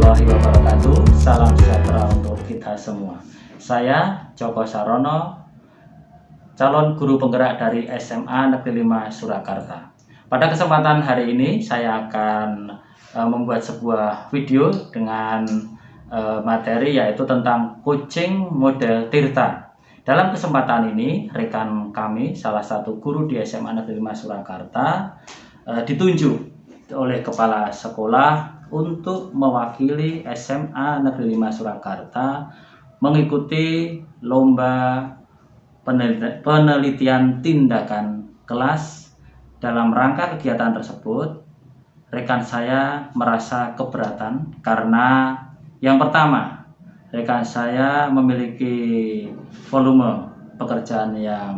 warahmatullahi wabarakatuh. Salam sejahtera untuk kita semua. Saya Joko Sarono, calon guru penggerak dari SMA Negeri 5 Surakarta. Pada kesempatan hari ini saya akan membuat sebuah video dengan materi yaitu tentang coaching model Tirta. Dalam kesempatan ini rekan kami, salah satu guru di SMA Negeri 5 Surakarta, ditunjuk oleh kepala sekolah untuk mewakili SMA Negeri 5 Surakarta mengikuti lomba penelitian tindakan kelas. Dalam rangka kegiatan tersebut, rekan saya merasa keberatan karena yang pertama, rekan saya memiliki volume pekerjaan yang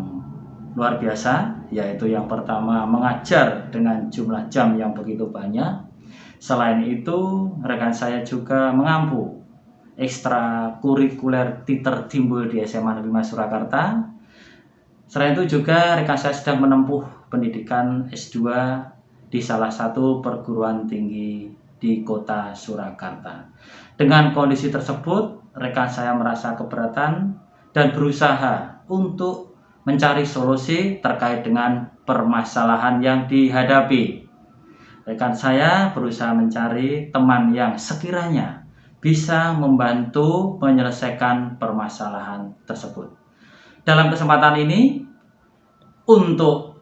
luar biasa, yaitu yang pertama mengajar dengan jumlah jam yang begitu banyak. Selain itu, rekan saya juga mengampu ekstrakurikuler tertimbul di SMA Negeri 5 Surakarta. Selain itu juga rekan saya sedang menempuh pendidikan S2 di salah satu perguruan tinggi di kota Surakarta. Dengan kondisi tersebut, rekan saya merasa keberatan dan berusaha untuk mencari solusi terkait dengan permasalahan yang dihadapi. Rekan saya berusaha mencari teman yang sekiranya bisa membantu menyelesaikan permasalahan tersebut. Dalam kesempatan ini, untuk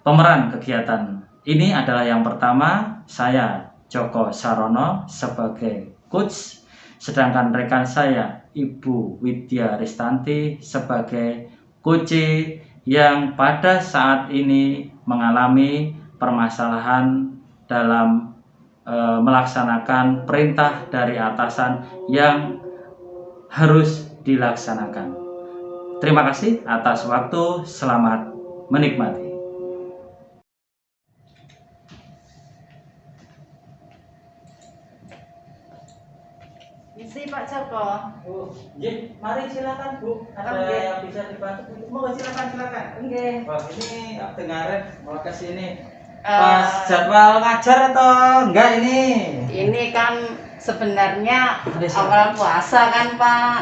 pemeran kegiatan ini adalah yang pertama, saya Joko Sarono sebagai coach, sedangkan rekan saya Ibu Widya Ristanti sebagai coach yang pada saat ini mengalami permasalahan dalam melaksanakan perintah dari atasan yang harus dilaksanakan. Terima kasih atas waktu, selamat menikmati. Isi Pak Joko. Mari silakan Bu. Ada yang bisa dibantu? Mau silakan. Oke. Wah, ini dengarin mau ke sini. Pas jadwal ngajar atau enggak ini? Ini kan sebenarnya awal puasa kan Pak.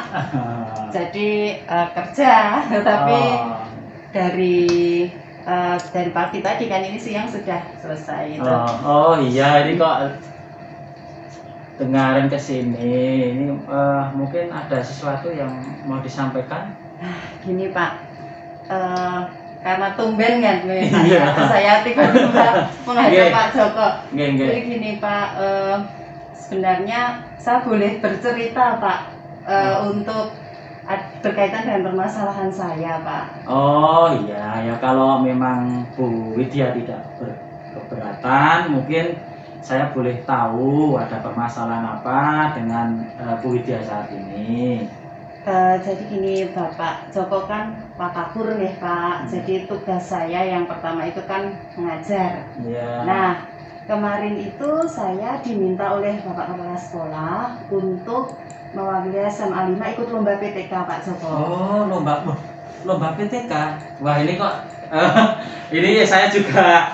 Jadi kerja, tapi dari pagi tadi kan ini siang sudah selesai itu. Oh iya, ini kok dengarin ke sini. Ini mungkin ada sesuatu yang mau disampaikan. Gini Pak, karena tumben kan saya tiba-tiba menghadap Pak Joko. Jadi gini Pak, sebenarnya saya boleh bercerita Pak untuk berkaitan dengan permasalahan saya Pak. Oh iya, ya kalau memang Bu Widya tidak keberatan, mungkin saya boleh tahu ada permasalahan apa dengan Bu Widya saat ini. Jadi gini Bapak Joko kan Pak Kapur nih Pak. Jadi tugas saya yang pertama itu kan mengajar. Yeah. Nah kemarin itu saya diminta oleh Bapak Kepala Sekolah untuk mewakili SMA 5 ikut lomba PTK Pak Joko. Oh lomba PTK. Wah ini kok ini saya juga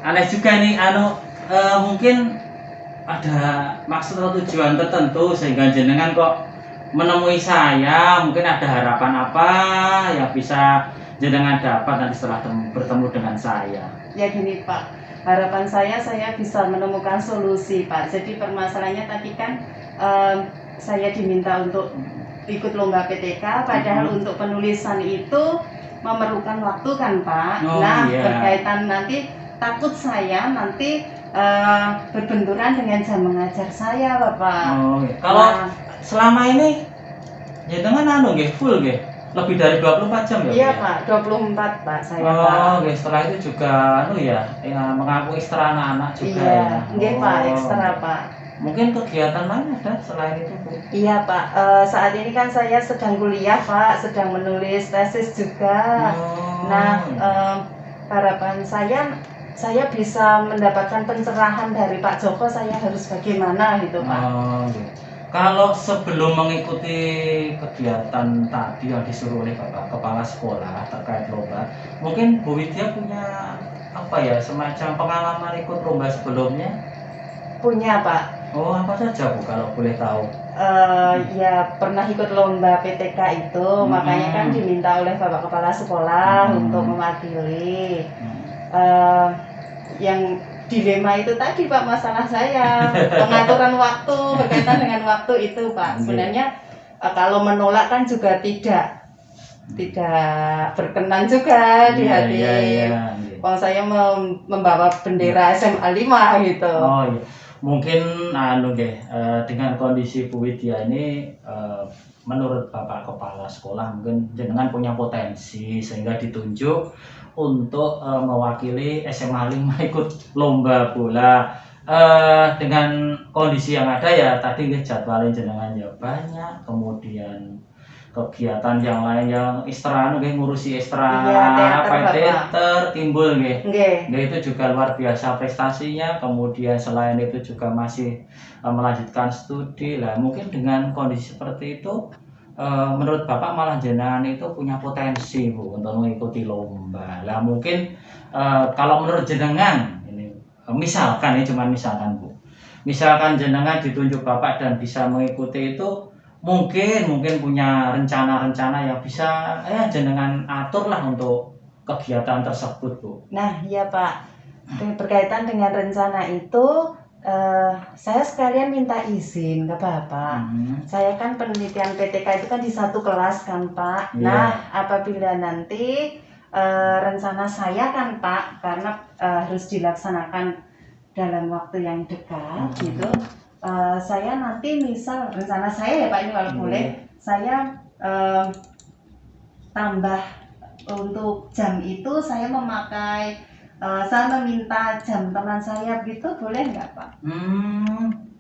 aneh juga nih mungkin ada maksud atau tujuan tertentu sehingga jenengan kok menemui saya. Mungkin ada harapan apa yang bisa jenengan dapat nanti setelah bertemu dengan saya? Ya gini Pak, harapan saya bisa menemukan solusi Pak. Jadi permasalahannya tadi kan saya diminta untuk ikut lomba PTK, padahal untuk penulisan itu memerlukan waktu kan Pak. Iya. Berkaitan nanti takut saya nanti berbenturan dengan jam mengajar saya Bapak. Iya. Kalau selama ini jenengan full nggih? Lebih dari 24 jam ya? Iya Pak, 24 Pak saya Pak. Setelah itu juga mengaku ekstra anak-anak juga. Iya, nggih Pak, ekstra Pak. Mungkin kegiatan lain ada selain itu Bu? Iya Pak, saat ini kan saya sedang kuliah Pak, sedang menulis tesis juga. Nah, harapan saya bisa mendapatkan pencerahan dari Pak Joko, saya harus bagaimana gitu Pak. Kalau sebelum mengikuti kegiatan tadi yang disuruh oleh Bapak Kepala Sekolah terkait lomba, mungkin Bu Widya punya semacam pengalaman ikut lomba sebelumnya? Punya Pak. Oh, apa saja Bu kalau boleh tahu? Ya pernah ikut lomba PTK itu, makanya kan diminta oleh Bapak Kepala Sekolah untuk mewakili. Yang dilema itu tadi Pak, masalah saya pengaturan waktu, berkaitan dengan waktu itu Pak. Sebenarnya kalau menolak kan juga tidak berkenan juga di hati. Kalau saya membawa bendera SMA 5 gitu. Oh iya. Mungkin dengan kondisi Bu Widya ini menurut Bapak Kepala Sekolah mungkin jenengan punya potensi sehingga ditunjuk untuk mewakili SMA 5 ikut lomba bola. Dengan kondisi yang ada ya tadi jadwalin jenengan ya banyak, kemudian kegiatan yang lain yang ekstra ngurusi ekstra teater timbul itu juga luar biasa prestasinya. Kemudian selain itu juga masih melanjutkan studi lah. Mungkin dengan kondisi seperti itu menurut Bapak malah jenengan itu punya potensi Bu untuk mengikuti lomba lah. Mungkin kalau menurut jenengan ini misalkan Bu, misalkan jenengan ditunjuk Bapak dan bisa mengikuti itu, mungkin punya rencana-rencana yang bisa jenengan atur lah untuk kegiatan tersebut Bu. Nah iya Pak, berkaitan dengan rencana itu saya sekalian minta izin ke Bapak. Saya kan penelitian PTK itu kan di satu kelas kan Pak. Nah apabila nanti rencana saya kan Pak, karena harus dilaksanakan dalam waktu yang dekat gitu. Saya nanti misal rencana saya ya Pak, ini kalau boleh saya tambah untuk jam itu saya memakai saya meminta jam teman saya gitu, boleh nggak Pak?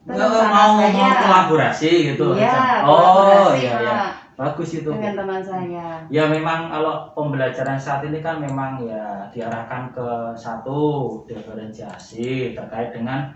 Mau kolaborasi gitu? Iya, kolaborasi ya. Bagus itu dengan teman saya. Ya memang kalau pembelajaran saat ini kan memang ya diarahkan ke satu diferensiasi terkait dengan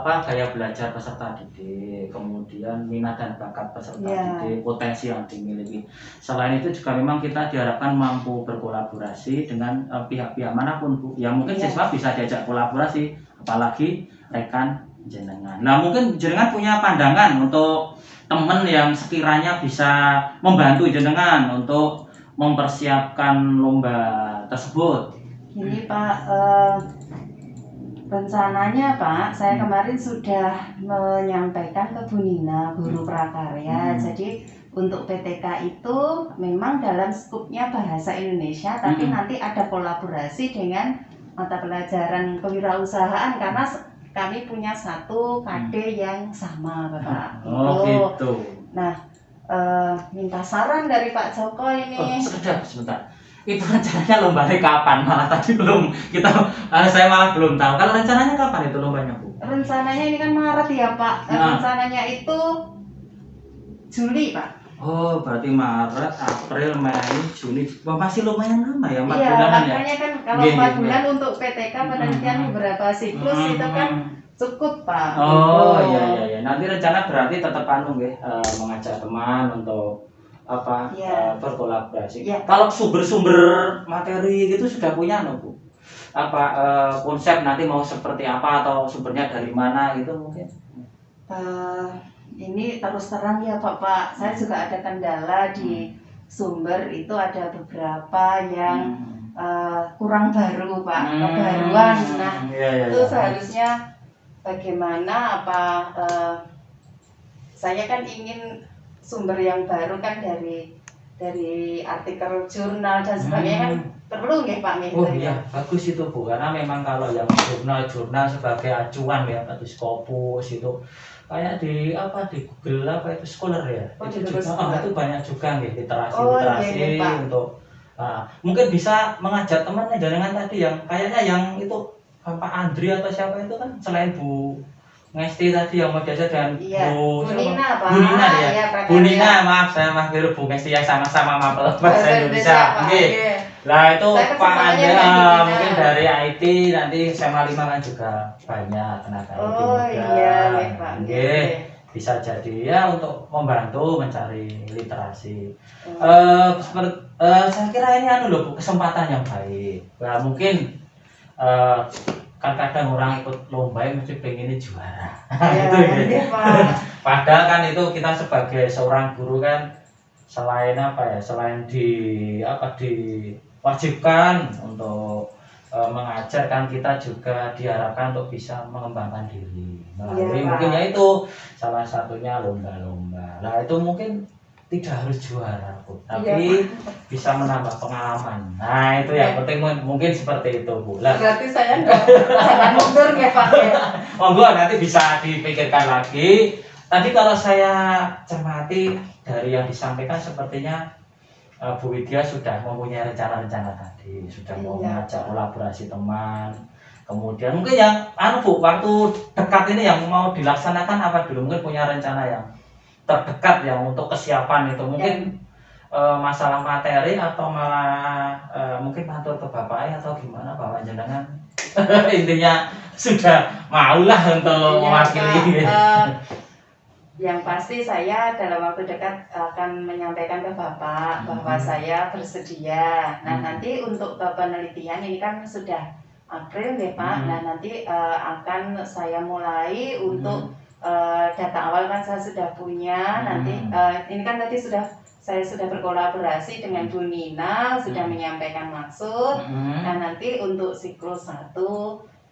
gaya belajar peserta didik, kemudian minat dan bakat peserta didik, potensi yang dimiliki. Selain itu juga memang kita diharapkan mampu berkolaborasi dengan pihak-pihak manapun Bu. Ya mungkin siswa bisa diajak kolaborasi, apalagi rekan jenengan. Nah mungkin jenengan punya pandangan untuk teman yang sekiranya bisa membantu jenengan untuk mempersiapkan lomba tersebut. Gini Pak, rencananya Pak, saya kemarin sudah menyampaikan ke Bu Nina, guru prakarya. Jadi untuk PTK itu memang dalam skupnya bahasa Indonesia, tapi nanti ada kolaborasi dengan mata pelajaran kewirausahaan karena kami punya satu KD yang sama Bapak. Oh gitu. Nah, minta saran dari Pak Joko ini. Sebentar. Itu rencananya lombanya kapan? Malah tadi saya malah belum tahu. Kalau rencananya kapan itu lombanya Bu? Rencananya ini kan Maret ya Pak. Rencananya itu Juli Pak. Oh berarti Maret, April, Mei, Juni. Masih lumayan lama ya, 4 bulanan ya? Iya makanya kan kalau 4 bulan untuk PTK penelitian beberapa siklus itu kan cukup Pak. Oh iya. Nanti rencana berarti tetap mengajak teman untuk berkolaborasi. Kalau sumber-sumber materi gitu sudah punya Bu? Konsep nanti mau seperti apa atau sumbernya dari mana gitu mungkin? Ini terus terang ya Pak, saya juga ada kendala di sumber itu, ada beberapa yang kurang baru Pak, kebaruan. Nah itu seharusnya bagaimana saya kan ingin sumber yang baru kan dari artikel jurnal dan sebagainya kan perlu nggih Pak? Oh iya, bagus itu Bu, karena memang kalau yang jurnal sebagai acuan ya, di Scopus itu kayak di Google itu Scholar ya. Itu banyak juga nih literasi untuk mungkin bisa mengajak temannya jangan tadi yang kayaknya yang itu Pak Andri atau siapa itu kan, selain Bu Ngesti tadi yang mau diajak dan Bu Nina Pak. Bu Nina, maaf keliru, Bu Ngesti yang sama-sama bahasa Indonesia. Lah itu Pak Andri mungkin dari IT nanti SMA 5 kan juga banyak tenaga IT muda. Bisa jadi ya untuk membantu mencari literasi. Saya kira ini Bu, kesempatan yang baik. Nah, mungkin kan kadang orang ikut lomba yang mesti pengennya juara. Ya, Gitu ya. iya, Pak. Padahal kan itu kita sebagai seorang guru kan selain apa ya, selain diwajibkan untuk mengajar, kan kita juga diharapkan untuk bisa mengembangkan diri melalui Iya, mungkin Pak. ya itu salah satunya lomba-lomba. Nah itu mungkin tidak harus juara Bu, tapi bisa menambah pengalaman. Nah itu yang Iya. penting, mungkin seperti itu Bu. Lah, Berarti saya jangan mundur ya Pak ya. monggo nanti bisa dipikirkan lagi. Tadi kalau saya cermati dari yang disampaikan, sepertinya Bu Widya sudah mempunyai rencana-rencana tadi, sudah mau Iya. mengajak kolaborasi teman. Kemudian mungkin yang Bu, waktu dekat ini yang mau dilaksanakan apa dulu? Mungkin punya rencana yang terdekat yang untuk kesiapan itu, mungkin masalah materi atau malah mungkin matur ke bapaknya atau gimana Bapak jenengan? Intinya sudah maulah untuk Iya, mewakili. Pak. Yang pasti saya dalam waktu dekat akan menyampaikan ke Bapak bahwa saya bersedia. Nah, nanti untuk penelitian ini kan sudah April ya Pak. Nah, nanti akan saya mulai untuk data awal kan saya sudah punya. Nanti ini kan tadi saya sudah berkolaborasi dengan Bu Nina, sudah menyampaikan maksud. Nah, nanti untuk siklus 1,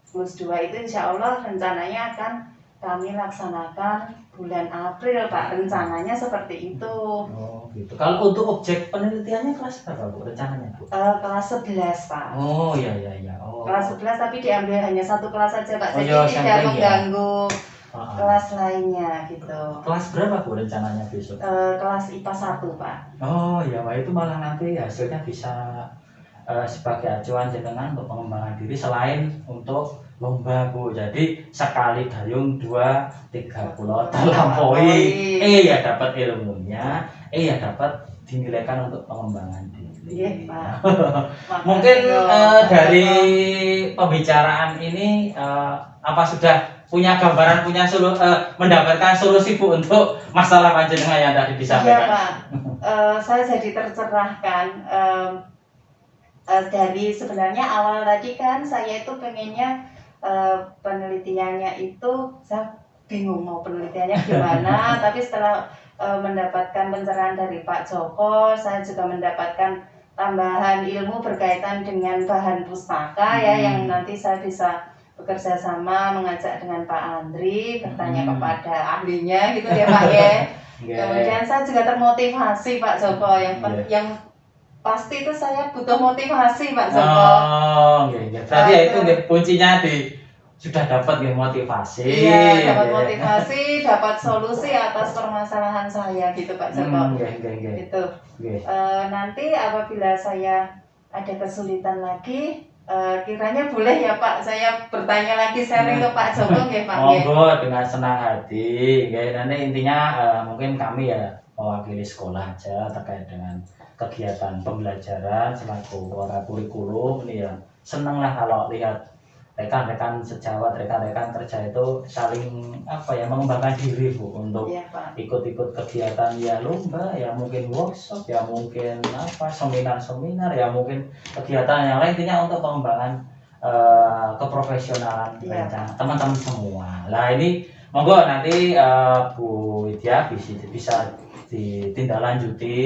siklus 2 itu insya Allah rencananya akan kami laksanakan bulan April Pak, rencananya seperti itu. Oh gitu. Kalau untuk objek penelitiannya kelas berapa Bu rencananya Bu? Kelas 11 Pak. Oh iya. Oh. Kelas 11 tapi diambil hanya satu kelas saja Pak, jadi iya, tidak sampling ya. mengganggu kelas lainnya gitu. Kelas berapa Bu rencananya besok? Kelas IPA 1 Pak. Oh iya, wah itu malah nanti hasilnya bisa sebagai acuan jenengan untuk pengembangan diri selain untuk lomba Bu. Jadi sekali dayung 2-3 pulau terlampaui. Ya dapat ilmunya, ya dapat dinilaikan untuk pengembangan diri. Iya Pak. Mungkin dari pembicaraan ini apa sudah punya gambaran, mendapatkan solusi Bu untuk masalah panjenengan yang tadi disampaikan? Iya Pak. Saya jadi tercerahkan. Dari sebenarnya awal tadi kan saya itu pengennya penelitiannya itu saya bingung mau penelitiannya gimana. Tapi setelah mendapatkan pencerahan dari Pak Joko, saya juga mendapatkan tambahan ilmu berkaitan dengan bahan pustaka ya, yang nanti saya bisa bekerja sama mengajak dengan Pak Andri, bertanya kepada ahlinya gitu ya Pak ya. Kemudian saya juga termotivasi Pak Joko, yang pasti itu saya butuh motivasi Pak Joko. Oh, iya. Berarti ya itu kuncinya sudah dapat motivasi. Iya, dapat motivasi, dapat solusi atas permasalahan saya gitu Pak Joko. Gitu. Nanti apabila saya ada kesulitan lagi, kiranya boleh ya Pak, saya bertanya lagi sharing ke Pak Joko ya Pak. Monggo dengan senang hati. Nanti intinya mungkin kami ya mewakili sekolah aja terkait dengan kegiatan pembelajaran selaku orang kurikulum ini ya. Senang lah kalau lihat rekan-rekan sejawat, rekan-rekan kerja itu saling mengembangkan diri Bu, untuk ikut-ikut kegiatan ya lomba, ya mungkin workshop, ya mungkin seminar-seminar, ya mungkin kegiatan yang lain, intinya untuk pengembangan keprofesionalan teman-teman semua. Lah ini monggo nanti Bu Widya bisa ditindaklanjuti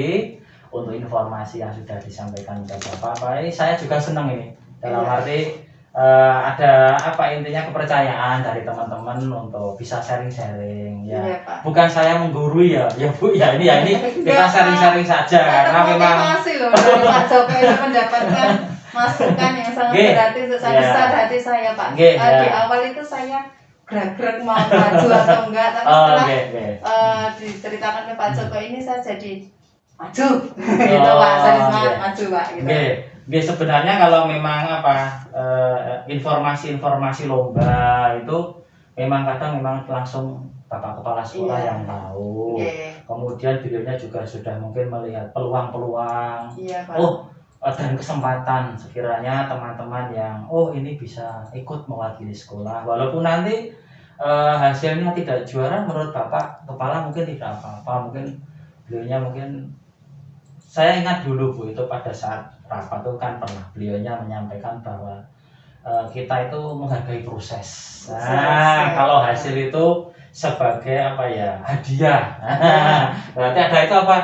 untuk informasi yang sudah disampaikan ke Bapak. Ini saya juga senang ini dalam arti ada intinya kepercayaan dari teman-teman untuk bisa sharing-sharing ya. Bukan saya menggurui ya Bu ya, ini kita sharing-sharing saja karena memang motivasi loh dari Pak Joko itu mendapatkan masukan yang sangat berarti besar hati saya Pak. Di awal itu saya greg-greg mau maju atau enggak, tapi setelah diceritakan ke Pak Joko ini saya jadi maju gitu Pak, saya semangat maju Pak gitu. Sebenarnya kalau memang informasi-informasi lomba itu memang kadang langsung Bapak Kepala Sekolah yang tahu. Kemudian beliaunya juga sudah mungkin melihat peluang-peluang. Dan kesempatan sekiranya teman-teman yang ini bisa ikut mewakili sekolah, walaupun nanti hasilnya tidak juara menurut Bapak Kepala mungkin tidak apa-apa, mungkin beliaunya saya ingat dulu Bu, itu pada saat rapat itu kan pernah beliaunya menyampaikan bahwa kita itu menghargai proses. Nah, kalau hasil itu sebagai apa ya, hadiah. Berarti ada itu apa?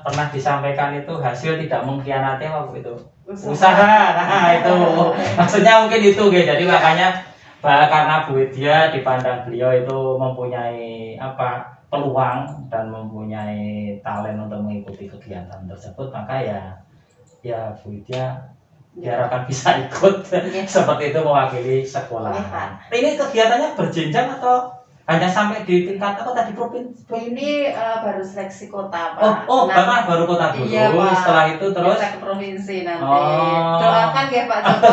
Pernah disampaikan itu hasil tidak mengkhianati apa itu? Usaha. Nah, itu maksudnya mungkin itu gitu. Jadi makanya karena Bu Widya dipandang beliau itu mempunyai apa peluang dan mempunyai talent untuk mengikuti kegiatan tersebut, maka ya Bu Widya diharapkan bisa ikut seperti itu mewakili sekolah. Ini kegiatannya berjenjang atau hanya sampai di tingkat apa tadi provinsi? Ini baru seleksi kota, Pak. Bapak baru kota dulu. Iya, Pak. Setelah itu terus kita ke provinsi nanti. Doakan ya Pak Joko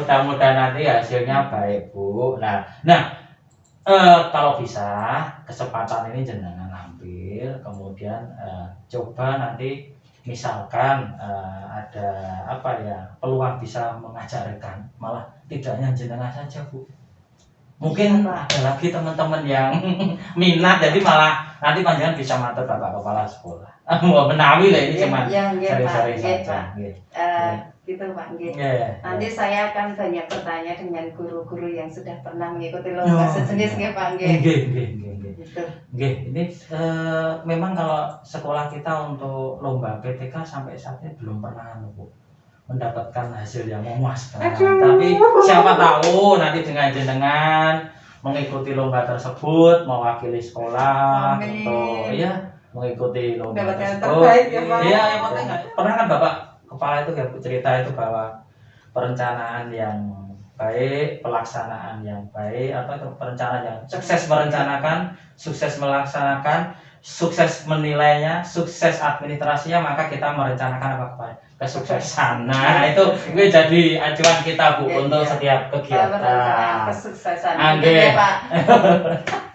mudah-mudahan nanti hasilnya baik, Bu. Nah, kalau bisa kesempatan ini jenengan ambil, kemudian coba nanti misalkan ada apa ya peluang bisa mengajarkan, malah tidak hanya jenengan saja Bu, mungkin ada lagi teman-teman yang minat, jadi malah nanti panjangan bisa matur Bapak Kepala Sekolah. Mau menawi lah ini cuma seri-seri saja. Gitu Pak. Nanti saya akan banyak bertanya dengan guru-guru yang sudah pernah mengikuti lomba sejenis ya Pak. Gitu. Ini memang kalau sekolah kita untuk lomba PTK sampai saat ini belum pernah Bu mendapatkan hasil yang memuaskan. Tapi siapa tahu nanti dengan jenengan mengikuti lomba tersebut, mewakili sekolah atau mengikuti lomba tersebut. Iya, yang penting pernah kan Bapak Kepala itu cerita itu bahwa perencanaan yang baik, pelaksanaan yang baik, atau perencanaan yang sukses merencanakan, sukses melaksanakan, sukses menilainya, sukses administrasinya, maka kita merencanakan apa kesuksesan. Nah, itu jadi acuan kita Bu untuk setiap kegiatan. Kesuksesan. Ya Pak.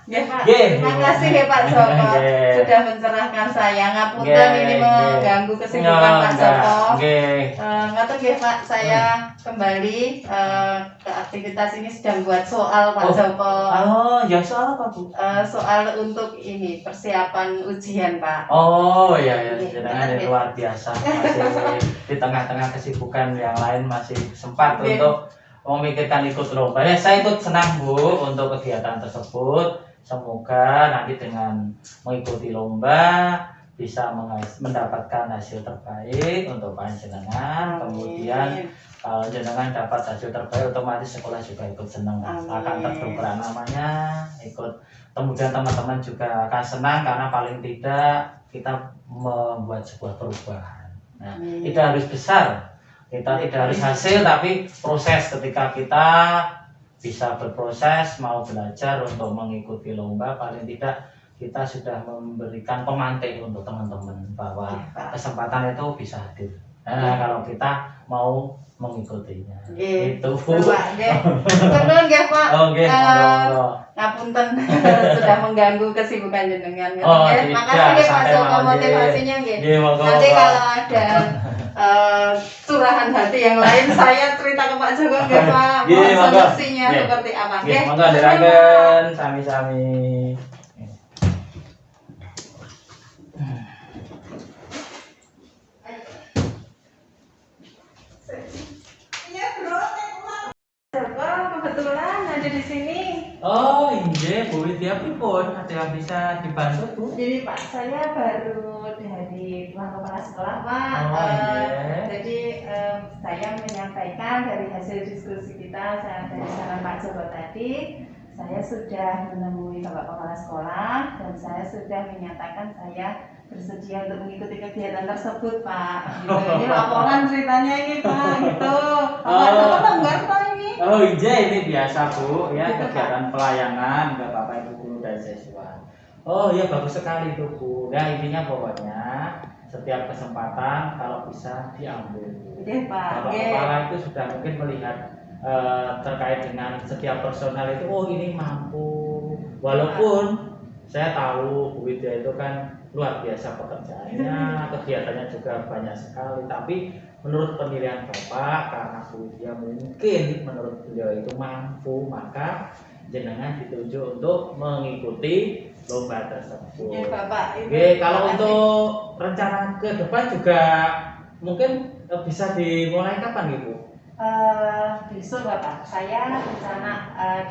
Ya Pak. Terima kasih ya Pak Joko sudah mencerahkan saya. Ngapunten ini mengganggu kesibukan Pak Joko. Ngatur ya Pak, saya kembali ke aktivitas ini sedang buat soal Pak Joko. Ya soal apa Bu? Soal untuk ini persiapan ujian Pak. Jangan luar biasa. Masih di tengah-tengah kesibukan yang lain masih sempat untuk memikirkan ikut lomba. Saya ikut senang Bu untuk kegiatan tersebut. Semoga nanti dengan mengikuti lomba bisa mendapatkan hasil terbaik untuk panjenengan. Kemudian kalau jenengan dapat hasil terbaik, otomatis sekolah juga ikut senang, akan terdongkrak namanya, ikut. Kemudian teman-teman juga akan senang karena paling tidak kita membuat sebuah perubahan. Nah, tidak harus besar, kita tidak harus hasil, tapi proses ketika kita bisa berproses, mau belajar untuk mengikuti lomba, paling tidak kita sudah memberikan pemantik untuk teman-teman bahwa kesempatan itu bisa hadir. Nah, kalau kita mau mengikutinya. Itu. Betul nggih Pak. Ngapunten sudah mengganggu kesibukan jenengan. Makasih ya Pak Joko motivasinya nggih. Nanti kalau ada curahan hati yang lain saya cerita ke Pak Joko nggih Pak. Solusinya seperti apa nggih. Monggo diraken sami-sami. Kebetulan ada di sini. Iya, Bu Widya pripun? Ada yang bisa dibantu, Bu? Jadi Pak, saya baru dari Tuan Kepala Sekolah, Pak. Jadi saya menyampaikan dari hasil diskusi kita dari saran Pak Joko tadi, saya sudah menemui Bapak Kepala Sekolah dan saya sudah menyatakan saya bersedia untuk mengikuti kegiatan tersebut, Pak. Gitu. Ini laporan ceritanya ini, Pak. Gitu. Bapak Joko longgar Pak ini. Iya, ini biasa Bu, ya gitu, kegiatan pelayanan ke Bapak Ibu guru dan siswa. Iya bagus sekali itu Bu. Nah intinya pokoknya setiap kesempatan kalau bisa diambil. Iya Pak. Bapak Kepala itu sudah mungkin melihat terkait dengan setiap personal itu, ini mampu. Walaupun saya tahu Bu Widya itu kan luar biasa pekerjaannya, kegiatannya juga banyak sekali. Tapi menurut penilaian Bapak, karena Bu Widya mungkin menurut beliau itu mampu, maka jenengan ditunjuk untuk mengikuti lomba tersebut. Ya, Bapak. Kalau untuk rencana ke depan juga mungkin bisa dimulai kapan Bu? Besok Bapak, saya rencana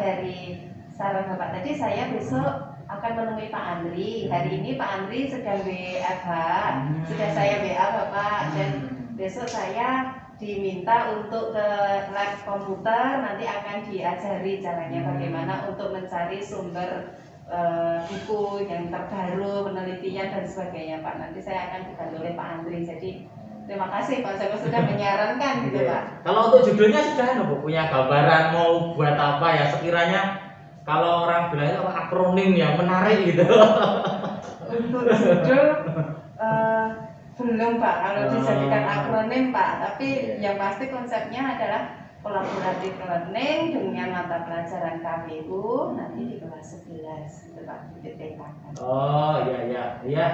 dari saran Bapak tadi, saya besok akan menemui Pak Andri. Hari ini Pak Andri sedang WFH, sudah saya WA Bapak, dan besok saya diminta untuk ke lab komputer, nanti akan diajari caranya bagaimana untuk mencari sumber buku yang terbaru, penelitian dan sebagainya Pak. Nanti saya akan dibantu oleh Pak Andri. Jadi terima kasih Pak Joko sudah menyarankan gitu Pak. Kalau untuk judulnya sudah Bu, punya gambaran mau buat apa ya, sekiranya kalau orang bilang itu akronim yang menarik gitu. Untuk judul belum Pak, kalau dijadikan akronim Pak, tapi yang pasti konsepnya adalah collaborative learning dengan mata pelajaran KPU nanti di kelas 11 gitu Pak, di PTK. Oh iya.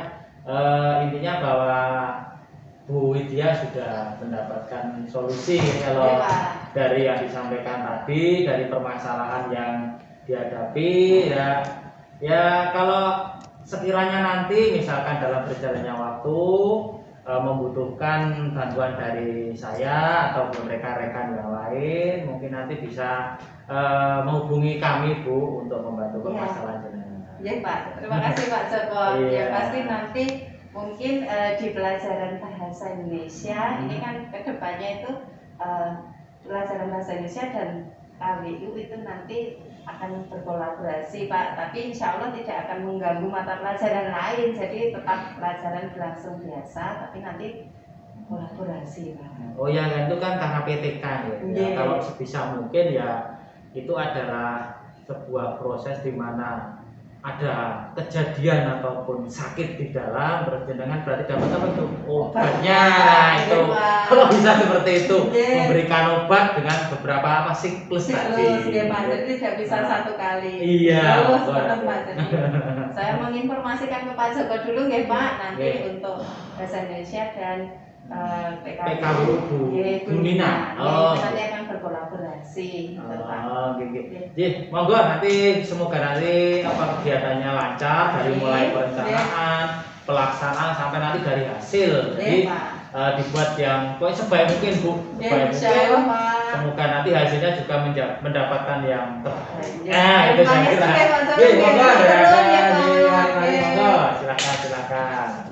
Intinya bahwa Bu Widya sudah mendapatkan solusi kalau dari yang disampaikan tadi, dari permasalahan yang dihadapi ya kalau sekiranya nanti misalkan dalam berjalannya waktu membutuhkan bantuan dari saya ataupun rekan-rekan yang lain, mungkin nanti bisa menghubungi kami Bu untuk membantu permasalahan jenengan. Iya Pak, terima kasih Pak Joko. Ya pasti nanti mungkin di pelajaran bahasa Indonesia ini kan kedepannya itu pelajaran bahasa Indonesia dan KWU itu nanti akan berkolaborasi Pak, tapi insya Allah tidak akan mengganggu mata pelajaran lain, jadi tetap pelajaran berlangsung biasa, tapi nanti kolaborasi Pak. Oh ya, itu kan karena PTK ya. Kalau sebisa mungkin ya itu adalah sebuah proses di mana ada kejadian ataupun sakit di dalam berjenengan berarti dapat apa itu obatnya. Itu kalau bisa seperti itu memberikan obat dengan beberapa apa siklus tadi. Jadi tidak bisa satu kali. Iya. Saya menginformasikan ke Pak Joko dulu ya Pak, nanti untuk bahasa Indonesia dan PKWU Bu Nina. Nanti akan berkolaborasi. Monggo nanti semoga nanti apa kegiatannya lancar dari mulai perencanaan, pelaksanaan sampai nanti dari hasil. Jadi dibuat yang pokoknya sebaik mungkin Bu, sebaik mungkin. Semoga nanti hasilnya juga mendapatkan yang terbaik. Itu saya kira. Monggo, silakan.